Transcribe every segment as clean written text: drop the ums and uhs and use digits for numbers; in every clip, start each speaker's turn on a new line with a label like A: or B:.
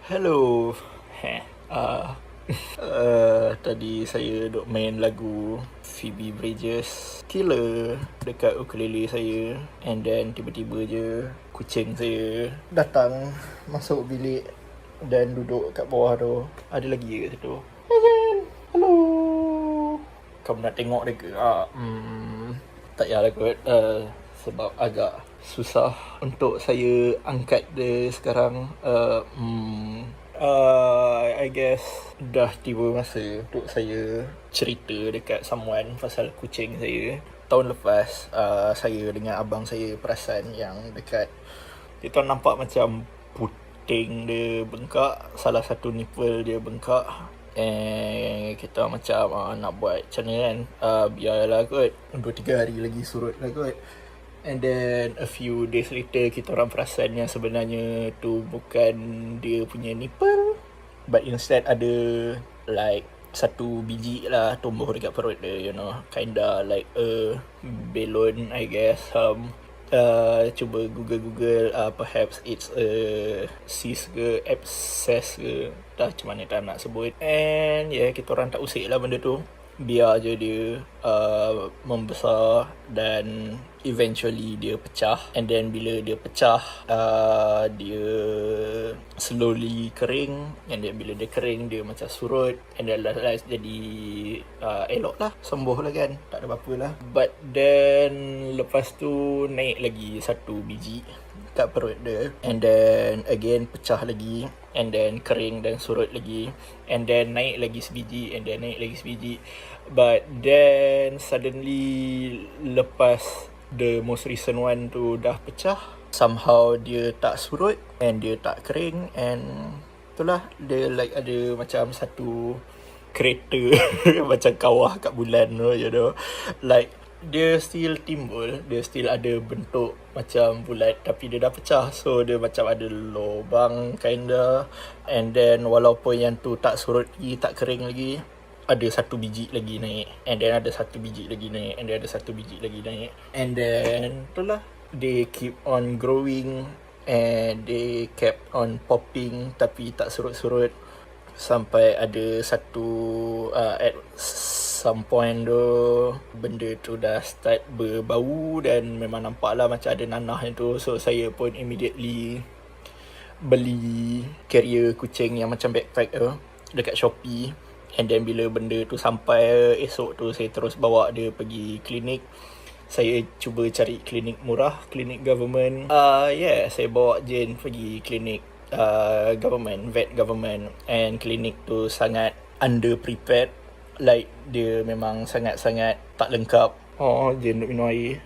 A: Hello. Heh. Tadi saya duk main lagu Phoebe Bridgers Killer dekat ukulele saya, and then tiba-tiba je kucing saya datang masuk bilik dan duduk kat bawah tu. Ada lagi kat situ. Hello. Kamu nak tengok dia ke? Tak payahlah kot. Sebab agak susah untuk saya angkat dia sekarang. I guess dah tiba masa untuk saya cerita dekat someone pasal kucing saya. Tahun lepas, saya dengan abang saya perasan yang dekat kita nampak macam puting dia bengkak, salah satu nipple dia bengkak. And kita macam nak buat macam mana kan, biarlah kot 2-3 hari lagi surut lah kot. And then a few days later kita orang perasan yang sebenarnya tu bukan dia punya nipple, but instead ada like satu biji lah tumbuh dekat perut dia, you know, kinda like a balloon, I guess. Cuba Google, perhaps it's a cyst ke, abscess ke, dah macam mana tak nak sebut. And yeah, kita orang tak usik lah benda tu, biar je dia membesar dan eventually dia pecah. And then bila dia pecah, dia slowly kering. And then bila dia kering, dia macam surut. And then last jadi elok lah, sembuh lah kan, tak ada apa-apa lah. But then lepas tu naik lagi satu biji kat perut dia, and then again pecah lagi, and then kering dan surut lagi, and then naik lagi sebiji, and then naik lagi sebiji. But then suddenly lepas the most recent one tu dah pecah, somehow dia tak surut and dia tak kering, and itulah dia like ada macam satu kereta macam kawah kat bulan tu, you know, like dia still timbul, dia still ada bentuk macam bulat, tapi dia dah pecah, so dia macam ada lubang kinda. And then walaupun yang tu tak surut lagi, tak kering lagi, ada satu biji lagi naik, and then ada satu biji lagi naik, and then ada satu biji lagi naik, and then itulah they keep on growing and they kept on popping tapi tak surut-surut, sampai ada satu at some point tu benda tu dah start berbau dan memang nampak lah macam ada nanah tu. So saya pun immediately beli carrier kucing yang macam backpack tu dekat Shopee. And then bila benda tu sampai, esok tu saya terus bawa dia pergi klinik. Saya cuba cari klinik murah, klinik government. Saya bawa Jane pergi klinik government, vet government. And klinik tu sangat under-prepared. Like dia memang sangat-sangat tak lengkap. Oh, Jane nak minum air.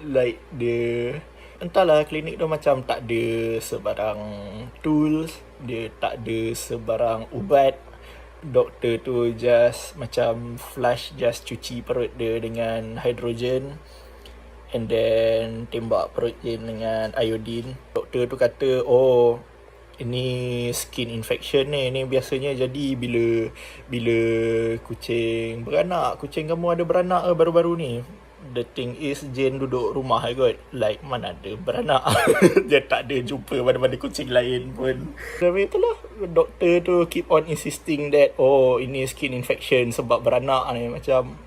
A: Like dia, entahlah, klinik tu macam tak ada sebarang tools, dia tak ada sebarang ubat. Doktor tu just macam flush, just cuci perut dia dengan hydrogen, and then tembak perut dia dengan iodine. Doktor tu kata, oh, ini skin infection ni biasanya jadi bila kucing beranak. Kucing kamu ada beranak ke baru-baru ni? The thing is, Jane duduk rumah kot, like mana ada beranak. Dia tak ada jumpa mana-mana kucing lain pun. Tapi itulah, doktor tu keep on insisting that, oh, ini skin infection sebab beranak ni. Macam,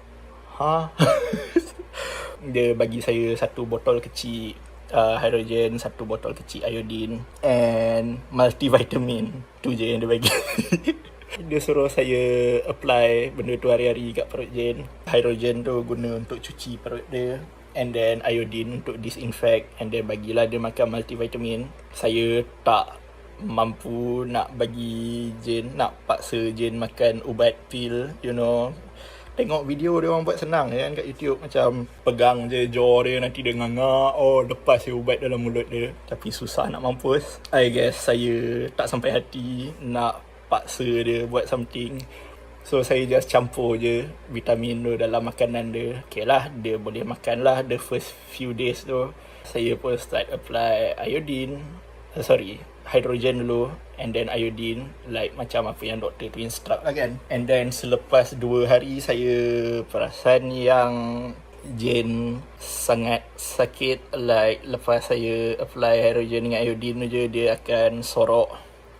A: Dia bagi saya satu botol kecil hydrogen, satu botol kecil iodine, and multivitamin. Tu je yang dia bagi. Dia suruh saya apply benda tu hari-hari kat perut Jane. Hydrogen tu guna untuk cuci perut dia, and then iodine untuk disinfect, and then bagilah dia makan multivitamin. Saya tak mampu nak bagi Jane, nak paksa Jane makan ubat pil, you know. Tengok video dia orang buat senang kan kat YouTube, macam pegang je jaw dia, nanti dia ngangak, oh lepas je ubat dalam mulut dia. Tapi susah nak mampus. I guess saya tak sampai hati nak paksa dia buat something. So saya just campur je vitamin tu dalam makanan dia. Okay lah, dia boleh makan lah the first few days tu. Saya pun start apply iodine, hydrogen dulu, and then iodine, like macam apa yang doktor tu instruct lah kan. And then selepas 2 hari saya perasan yang Jane sangat sakit. Like lepas saya apply hydrogen dengan iodine je, dia akan sorok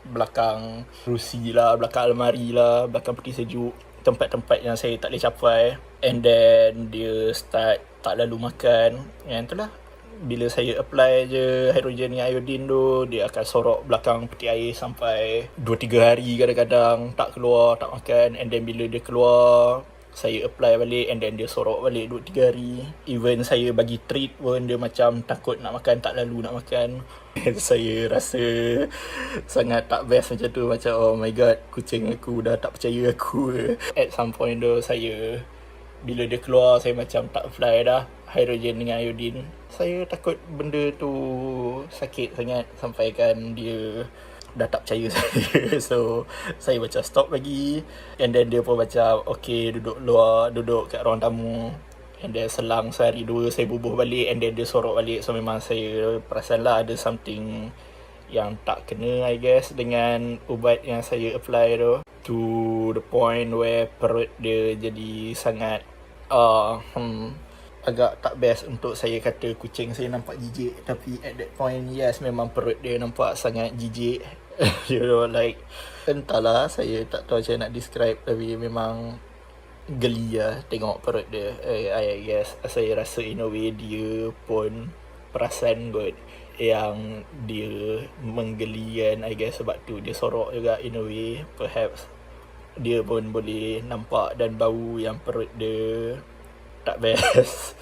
A: belakang kerusi lah, belakang almari lah, belakang peti sejuk, tempat-tempat yang saya tak boleh capai. And then dia start tak lalu makan. Yang itulah, bila saya apply je hydrogen dengan iodine tu, dia akan sorok belakang peti air sampai 2-3 hari kadang-kadang, tak keluar, tak makan. And then bila dia keluar, saya apply balik, and then dia sorok balik 2-3 hari. Even saya bagi treat pun, dia macam takut nak makan, tak lalu nak makan. Saya rasa sangat tak best macam tu. Macam oh my god, kucing aku dah tak percaya aku. At some point tu, saya bila dia keluar, saya macam tak apply dah hydrogen dengan iodine. Saya takut benda tu sakit sangat sampai kan dia dah tak percaya saya. So saya macam stop lagi. And then dia pun macam okay, duduk luar, duduk kat ruang tamu. And then selang sehari dua, saya bubuh balik, and then dia sorok balik. So memang saya perasan lah ada something yang tak kena, I guess, dengan ubat yang saya apply tu. To the point where perut dia jadi sangat agak tak best untuk saya kata kucing saya nampak jijik. Tapi at that point, yes, memang perut dia nampak sangat jijik. You know, like, entahlah, saya tak tahu macam nak describe, tapi memang geli lah tengok perut dia. I guess saya rasa in a way dia pun perasan kot yang dia menggelikan, I guess, sebab tu dia sorok juga in a way. Perhaps dia pun boleh nampak dan bau yang perut dia tak best.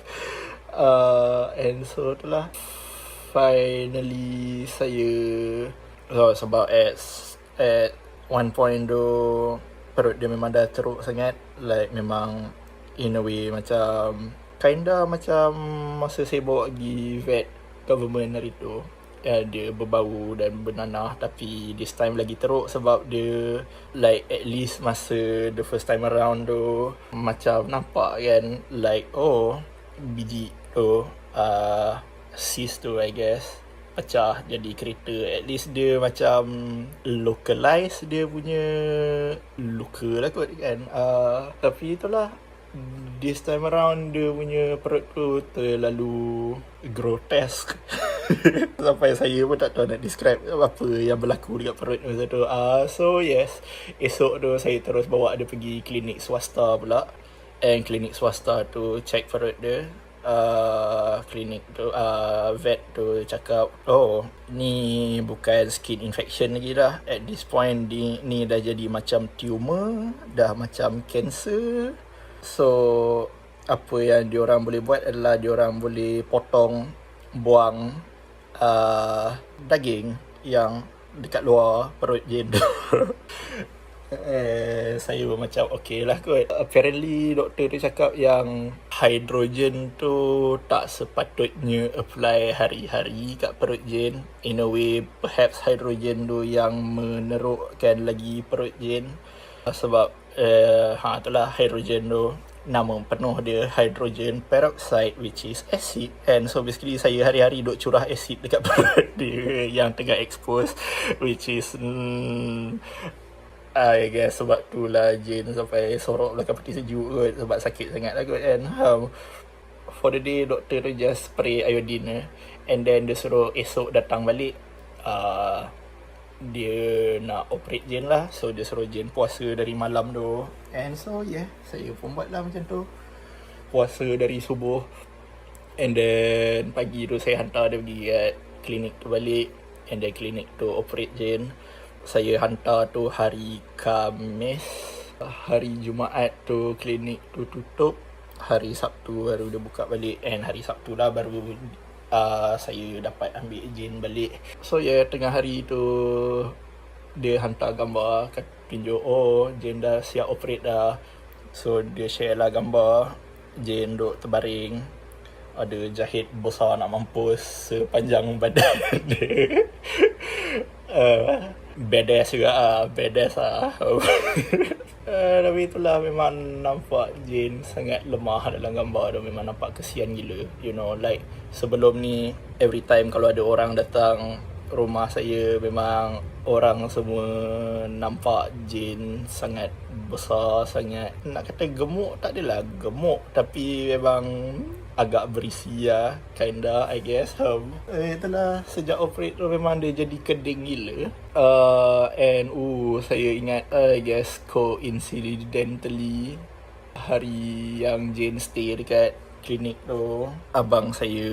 A: And so itulah, finally saya sebab at one point tu perut dia memang dah teruk sangat. Like memang in a way macam kinda macam masa saya bawa pergi vet government hari tu, dia berbau dan bernanah. Tapi this time lagi teruk sebab dia like at least masa the first time around tu macam nampak kan, like oh biji tu cyst tu I guess pecah jadi kereta. At least dia macam localize dia punya luka lah kot kan. Tapi itulah, this time around dia punya perut tu terlalu grotesque. Sampai saya pun tak tahu nak describe apa yang berlaku dekat perut masa tu. So yes, esok tu saya terus bawa dia pergi klinik swasta pula. And klinik swasta tu check perut dia. Klinik tu vet tu cakap, oh ni bukan skin infection lagi dah. At this point ni dah jadi macam tumor, dah macam cancer. So apa yang diorang boleh buat adalah diorang boleh potong, buang daging yang dekat luar perut je tu. Saya macam okay lah kot. Apparently doktor tu cakap yang hydrogen tu tak sepatutnya apply hari-hari kat perut Jane. In a way, perhaps hydrogen tu yang menerukkan lagi perut Jane. Sebab itulah, hydrogen tu nama penuh dia hydrogen peroxide, which is acid. And so basically saya hari-hari duk curah acid dekat perut dia yang tengah expose, which is I guess sebab tu lah Jane sampai sorok belakang peti sejuk kot, sebab sakit sangat lah kot kan. For the day, doktor tu just spray iodine and then dia suruh esok datang balik. Dia nak operate Jane lah. So dia suruh Jane puasa dari malam tu. And so yeah, saya pun buat lah macam tu, puasa dari subuh. And then pagi tu saya hantar dia pergi kat klinik tu balik. And then klinik tu operate Jane. Saya hantar tu hari Khamis. Hari Jumaat tu klinik tu tutup. Hari Sabtu baru dia buka balik. And hari Sabtu lah baru saya dapat ambil Jane balik. So tengah hari tu dia hantar gambar, tunjuk oh Jane dah siap operate dah. So dia share lah gambar Jane duk terbaring, ada jahit besar nak mampus sepanjang badan dia. Badass juga badass lah. Tapi itulah, memang nampak Jane sangat lemah dalam gambar tu. Memang nampak kesian gila. You know, like sebelum ni every time kalau ada orang datang rumah saya memang orang semua nampak jin sangat besar, sangat, nak kata gemuk tak adalah gemuk, tapi memang agak berisi lah, kinda I guess. Itulah, sejak operate tu memang dia jadi keding gila. And saya ingat, I guess coincidentally, hari yang Jane stay dekat klinik tu, abang saya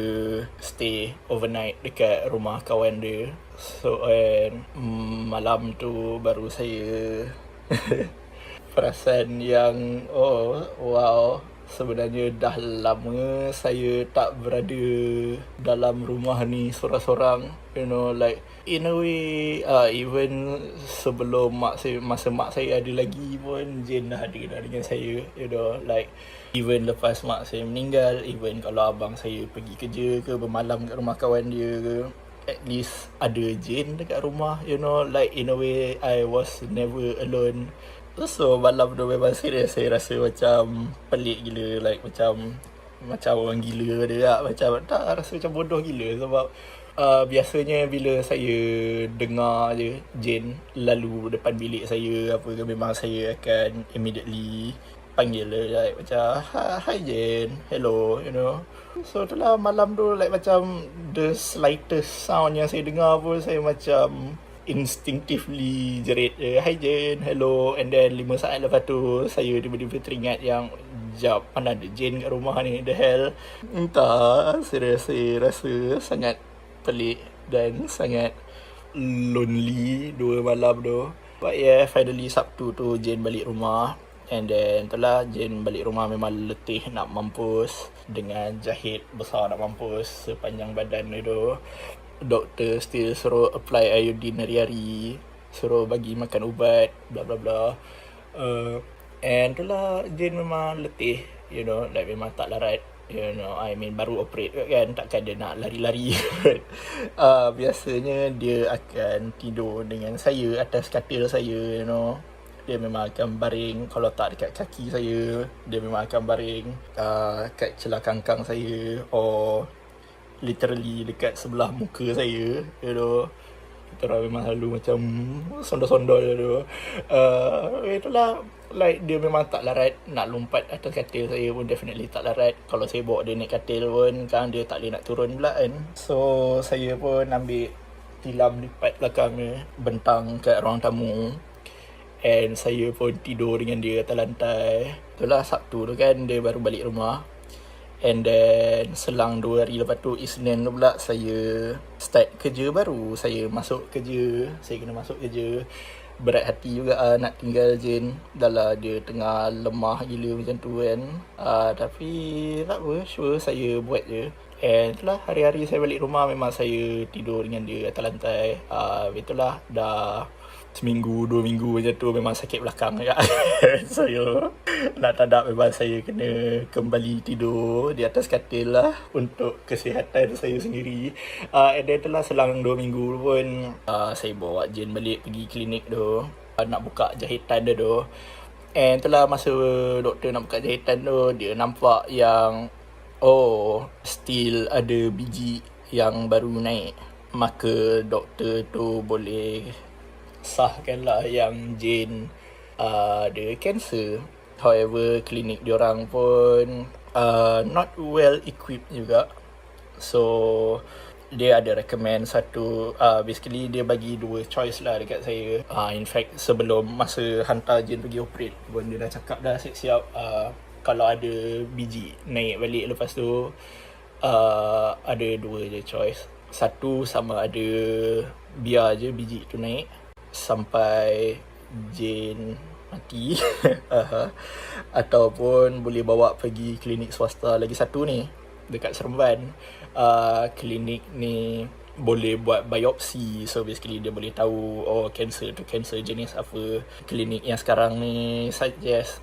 A: stay overnight dekat rumah kawan dia. So malam tu baru saya perasan yang wow, sebenarnya dah lama saya tak berada dalam rumah ni sorang-sorang. You know, like in a way, even sebelum masa mak saya ada lagi pun, Jane dah ada dah dengan saya. You know, like even lepas mak saya meninggal, even kalau abang saya pergi kerja ke, bermalam kat rumah kawan dia ke, at least ada Jane dekat rumah. You know, like in a way I was never alone. So malam tu memang serius saya rasa macam pelik gila, like macam orang gila dia lah. Macam tak, rasa macam bodoh gila sebab biasanya bila saya dengar je Jane lalu depan bilik saya apa ke, memang saya akan immediately panggil dia, like macam hi Jane, hello, you know. So itulah, malam tu like macam the slightest sound yang saya dengar pun saya macam instinctively jerit, hi Jane, hello. And then 5 saat lepas tu saya tiba-tiba teringat yang jap, mana ada Jane kat rumah ni, the hell. Entah, saya rasa sangat pelik dan sangat lonely 2 malam tu. But yeah, finally Sabtu tu Jane balik rumah. And then itulah, Jane balik rumah memang letih nak mampus, dengan jahit besar nak mampus sepanjang badan dia tu. Doktor still suruh apply iodine hari-hari, suruh bagi makan ubat, bla bla bla. And itulah, Jane memang letih, you know, like memang tak larat. You know, I mean baru operate kan, takkan dia nak lari-lari. Biasanya dia akan tidur dengan saya atas katil saya, you know. Dia memang akan baring, kalau tak dekat kaki saya, dia memang akan baring kat celah kangkang saya, or literally dekat sebelah muka saya, you know. Kita orang memang selalu macam sondol-sondol tu. Itulah, like dia memang tak larat nak lompat atas katil saya pun, definitely tak larat. Kalau saya bawa dia naik katil pun kan, dia tak boleh nak turun pula kan. So saya pun ambil tilam lipat belakang dia, bentang kat ruang tamu, and saya pun tidur dengan dia atas lantai. Itulah, Sabtu tu kan dia baru balik rumah. And then selang 2 hari lepas tu, Isnin tu pula saya start kerja baru. Saya masuk kerja, saya kena masuk kerja. Berat hati juga nak tinggal Jane. Dah lah dia tengah lemah gila macam tu kan. Tapi tak apa, sure saya buat je. And itulah, hari-hari saya balik rumah memang saya tidur dengan dia atas lantai. Itulah, dah seminggu, 2 minggu macam tu memang sakit belakang agak. Saya nak tak nak memang saya kena kembali tidur di atas katil lah untuk kesihatan saya sendiri. And then itulah, selang 2 minggu pun saya bawa Jane balik pergi klinik tu, nak buka jahitan dia tu. And itulah, masa doktor nak buka jahitan tu, dia nampak yang still ada biji yang baru naik. Maka doktor tu boleh sahkanlah yang Jane ada kanser. However, klinik diorang pun not well equipped juga. So dia ada recommend satu, basically dia bagi 2 choice lah dekat saya. In fact, sebelum masa hantar Jane pergi operate pun dia dah cakap dah siap-siap, kalau ada biji naik balik lepas tu, ada 2 je choice. Satu, sama ada biar je biji tu naik sampai Jane mati ataupun boleh bawa pergi klinik swasta lagi satu ni dekat Seremban. Klinik ni boleh buat biopsi, so basically dia boleh tahu kanser tu kanser jenis apa. Klinik yang sekarang ni suggest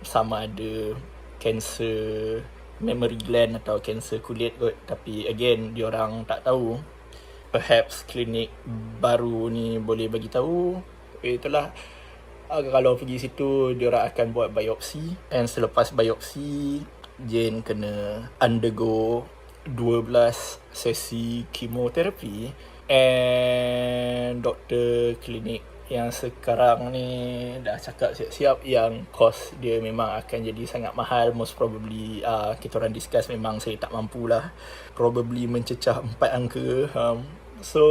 A: sama ada kanser mammary gland atau kanser kulit kot, tapi again diorang tak tahu. Perhaps klinik baru ni boleh bagi tahu. Itulah, kalau pergi situ diorang akan buat biopsi, and selepas biopsi Jane kena undergo 12 sesi kemoterapi. And doktor klinik yang sekarang ni dah cakap siap-siap yang kos dia memang akan jadi sangat mahal. Most probably kita orang discuss, memang saya tak mampu lah, probably mencecah 4 angka. So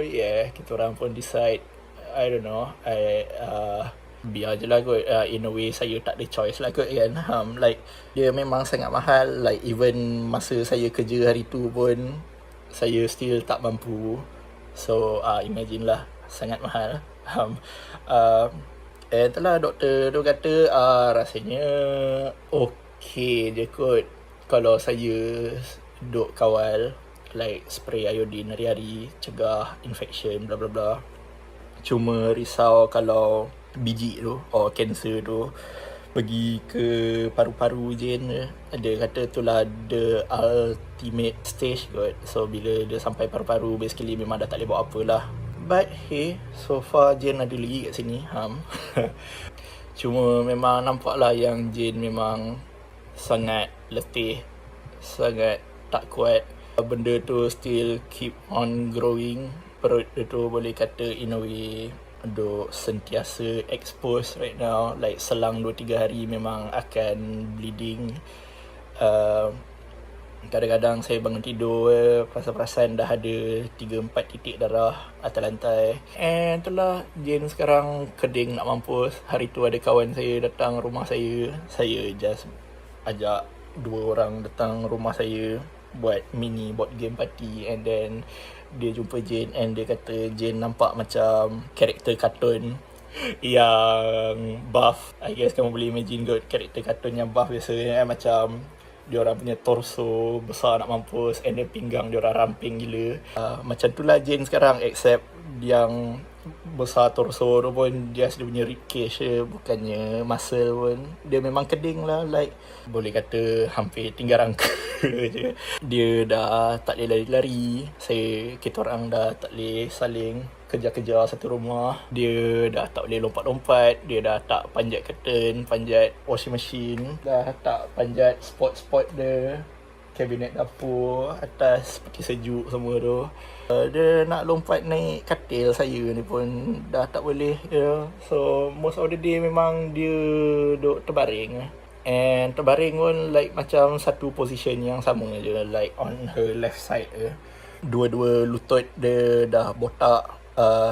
A: yeah, kita orang pun decide, I don't know, biar je lah kot. In a way saya tak ada choice lah kot kan. Like dia memang sangat mahal. Like even masa saya kerja hari tu pun saya still tak mampu. So imagine lah, sangat mahal. Itulah doktor tu kata rasanya okay je kot kalau saya duk kawal like spray iodine hari-hari, cegah infection bla bla bla. Cuma risau kalau biji tu kanser tu pergi ke paru-paru je. Dia kata itulah the ultimate stage kot. So bila dia sampai paru-paru, basically memang dah tak boleh buat apa lah. But hey, so far Jane ada lagi kat sini. Cuma memang nampak lah yang Jane memang sangat letih, sangat tak kuat. Benda tu still keep on growing. Perut dia tu boleh kata in a way duk sentiasa expose right now. Like selang 2-3 hari memang akan bleeding. Kadang-kadang saya bangun tidur perasan-perasan dah ada 3-4 titik darah atas lantai. And itulah Jane sekarang keding nak mampus. Hari tu ada kawan saya datang rumah saya. Saya just ajak 2 orang datang rumah saya buat mini board game party. And then dia jumpa Jane and dia kata Jane nampak macam karakter kartun yang buff. I guess kamu boleh imagine kot, karakter kartun yang buff biasanya macam diorang punya torso besar nak mampus and then pinggang diorang ramping gila. Macam tu lah Jane sekarang, except yang besar torso tu pun just dia punya ribcage je, bukannya muscle pun. Dia memang keding lah, like boleh kata hampir tinggal rangka je. Dia dah tak boleh lari-lari. Kita orang dah tak boleh saling kejar-kejar satu rumah. Dia dah tak boleh lompat-lompat. Dia dah tak panjat curtain, panjat washing machine. Dah tak panjat spot-spot dia, kabinet dapur atas peti sejuk semua tu. Dia nak lompat naik katil saya ni pun dah tak boleh. So most of the day memang dia duk terbaring. And terbaring pun like macam satu position yang sama je, like on her left side. Dua-dua lutut dia dah botak.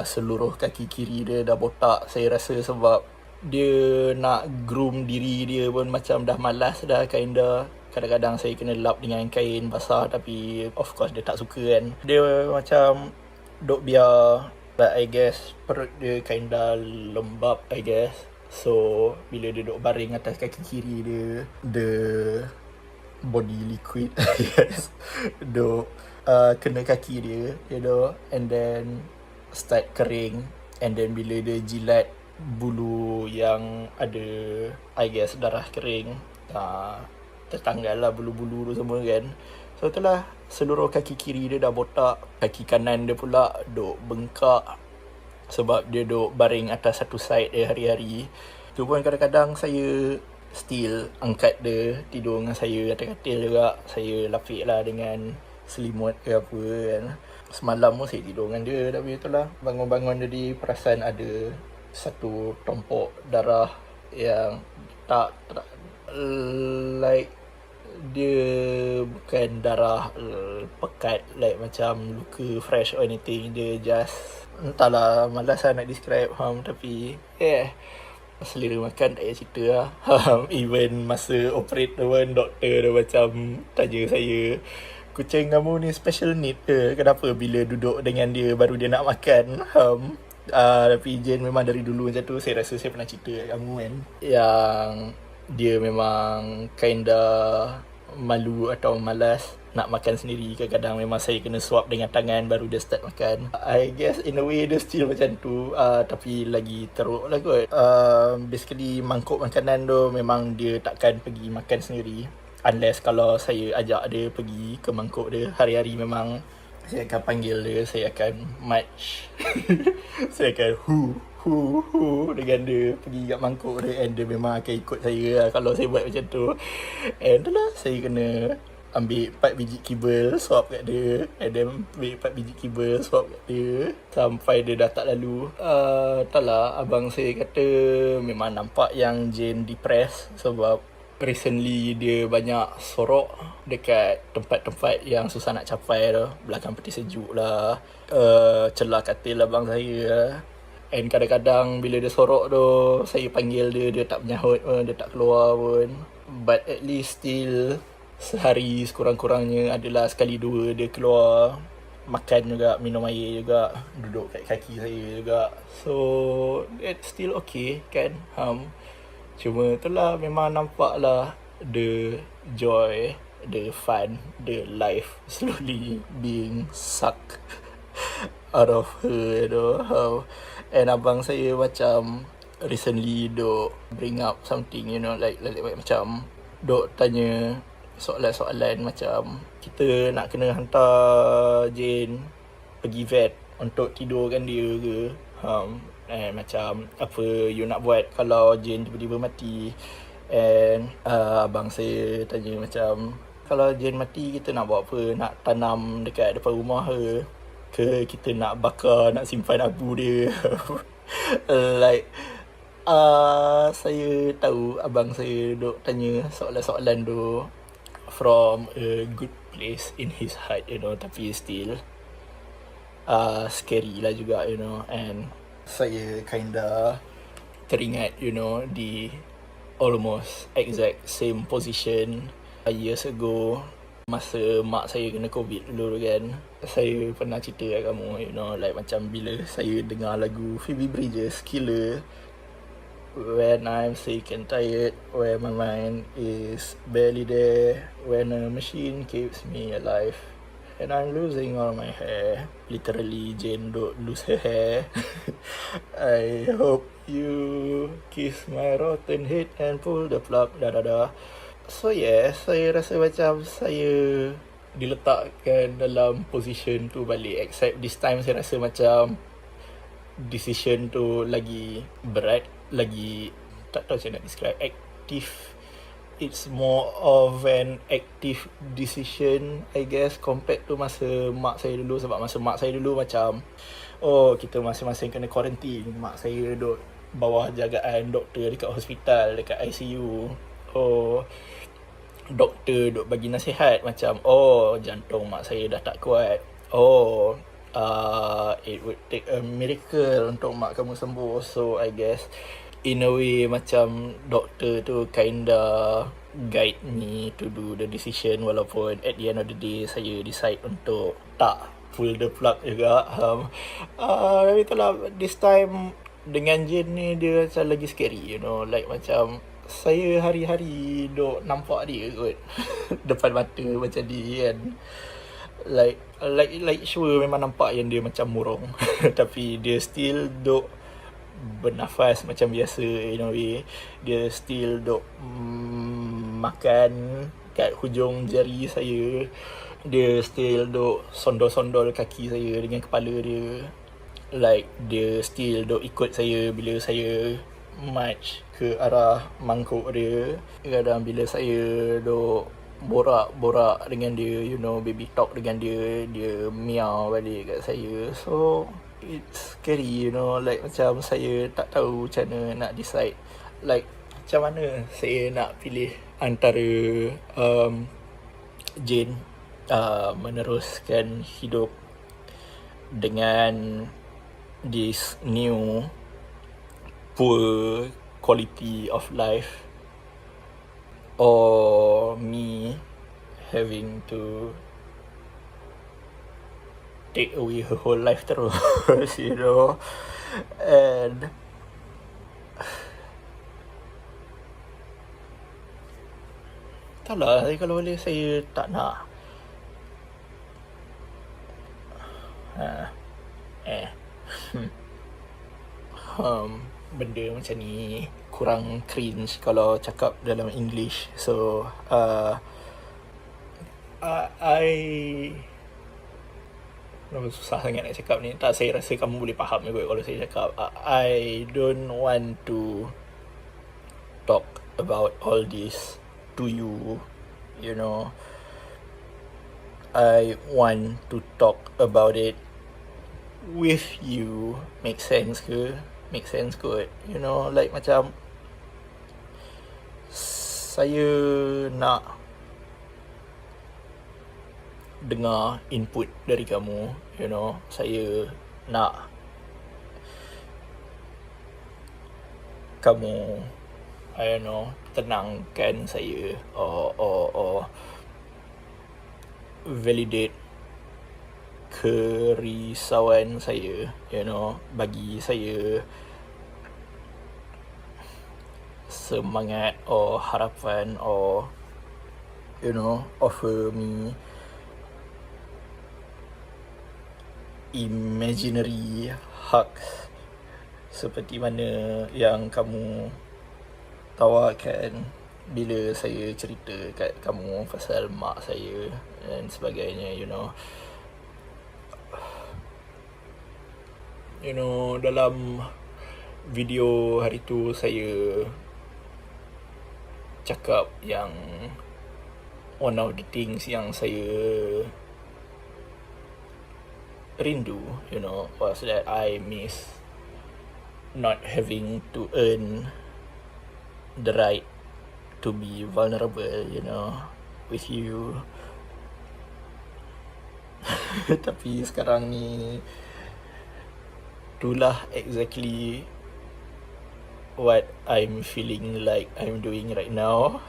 A: Seluruh kaki kiri dia dah botak. Saya rasa sebab dia nak groom diri dia pun macam dah malas dah kinda. Kadang-kadang saya kena lap dengan kain basah, tapi of course dia tak suka kan. Dia macam duk biar, but I guess perut dia kinda lembab I guess. So bila dia duk baring atas kaki kiri dia, the body liquid I guess duk kena kaki dia, you know, and then start kering. And then bila dia jilat bulu yang ada I guess darah kering, tertanggal lah bulu-bulu tu semua kan. So itulah, seluruh kaki kiri dia dah botak. Kaki kanan dia pula duk bengkak sebab dia duk baring atas satu side dia hari-hari. Tu pun kadang-kadang saya still angkat dia tidur dengan saya atas katil juga. Saya lapik lah dengan selimut ke apa kan. Semalam pun saya tidur dengan dia, tapi itulah bangun-bangun jadi perasan ada satu tompok darah yang tak like dia bukan darah pekat like macam luka fresh or anything. Dia just entahlah, malas lah nak describe. Tapi selera makan tak payah cerita lah. Even masa operate tu pun doktor dia macam tanya saya, kucing kamu ni special need ke? Kenapa bila duduk dengan dia baru dia nak makan? Tapi Jane memang dari dulu macam tu. Saya rasa saya pernah cerita kat kamu kan, yang dia memang kinda malu atau malas nak makan sendiri. Kadang-kadang memang saya kena suap dengan tangan baru dia start makan. I guess in a way dia still macam tu, tapi lagi teruk lah kot. Basically mangkuk makanan tu memang dia takkan pergi makan sendiri, unless kalau saya ajak dia pergi ke mangkuk dia. Hari-hari memang saya akan panggil dia, saya akan march saya akan hu dengan dia pergi kat mangkuk dia, and dia memang akan ikut saya lah kalau saya buat macam tu. And itulah, saya kena ambil 4 biji kibel swap kat dia, and then ambil 4 biji kibel swap kat dia sampai dia dah tak lalu. Tak lah, abang saya kata memang nampak yang Jane depressed sebab recently dia banyak sorok dekat tempat-tempat yang susah nak capai tu, belakang peti sejuk lah, celah katil abang saya lah. And kadang-kadang bila dia sorok tu, saya panggil dia, dia tak menyahut pun, dia tak keluar pun. But at least still sehari sekurang-kurangnya adalah sekali dua dia keluar, makan juga, minum air juga, duduk kat kaki saya juga. So it's still okay kan. Cuma itulah, memang nampak lah the joy, the fun, the life slowly being sucked out of her and abang saya macam recently duk bring up something, like macam duk tanya soalan-soalan macam kita nak kena hantar Jane pergi vet untuk tidurkan dia ke, and macam apa you nak buat kalau Jane tiba-tiba mati. And abang saya tanya macam, kalau Jane mati kita nak buat apa, nak tanam dekat depan rumah ke kita nak bakar, nak simpan abu dia. Like saya tahu abang saya duk tanya soalan-soalan tu from a good place in his heart, tapi still scary lah juga, and saya kinda teringat, di almost exact same position years ago masa mak saya kena COVID dulu kan. Saya pernah cerita kat kamu, like macam bila saya dengar lagu Phoebe Bridgers, Killer, when I'm sick and tired, when my mind is barely there, when a machine keeps me alive, and I'm losing all my hair. Literally, Jane don't lose her hair. I hope you kiss my rotten head and pull the plug, So yeah, saya rasa macam saya diletakkan dalam position tu balik. Except this time saya rasa macam decision tu lagi berat, lagi tak tahu macam nak describe, active. It's more of an active decision, I guess, compared to masa mak saya dulu. Sebab masa mak saya dulu macam, kita masing-masing kena quarantine. Mak saya duduk bawah jagaan doktor dekat hospital, dekat ICU. Doktor duk bagi nasihat macam, jantung mak saya dah tak kuat. It would take a miracle untuk mak kamu sembuh. So I guess in a way macam doktor tu kinda guide me to do the decision, walaupun at the end of the day saya decide untuk tak pull the plug juga. Tapi itulah, this time dengan Jane ni dia macam lagi scary, like macam saya hari-hari duk nampak dia kot depan mata macam ni kan. Like sure memang nampak yang dia macam murung tapi dia still duk bernafas macam biasa, in a way. Dia still duk makan kat hujung jari saya. Dia still duk sondol-sondol kaki saya dengan kepala dia. Like dia still duk ikut saya bila saya march ke arah mangkuk dia. Kadang bila saya duk borak-borak dengan dia, baby talk dengan dia, dia miau balik kat saya. So it's scary, like macam saya tak tahu macam mana nak decide, like macam mana saya nak pilih antara Jane meneruskan hidup dengan this new poor quality of life, or me having to take away her whole life terus. And tak lah, kalau boleh saya tak nak benda macam ni. Kurang cringe kalau cakap dalam English. So susah sangat nak cakap ni. Tak, saya rasa kamu boleh faham juga kalau saya cakap. I don't want to talk about all this to you, I want to talk about it with you. Make sense ke? Make sense kot. You know, like macam saya nak dengar input dari kamu. You know, saya nak kamu, I don't know, tenangkan saya or validate kerisauan saya, you know, bagi saya semangat or harapan or, you know, offer me imaginary hugs seperti mana yang kamu tawarkan bila saya cerita kat kamu pasal mak saya dan sebagainya, you know. You know, dalam video hari tu saya cakap yang one of the things yang saya rindu, you know, was that I miss not having to earn the right to be vulnerable, you know, with you. Tapi sekarang ni itulah exactly what I'm feeling like I'm doing right now.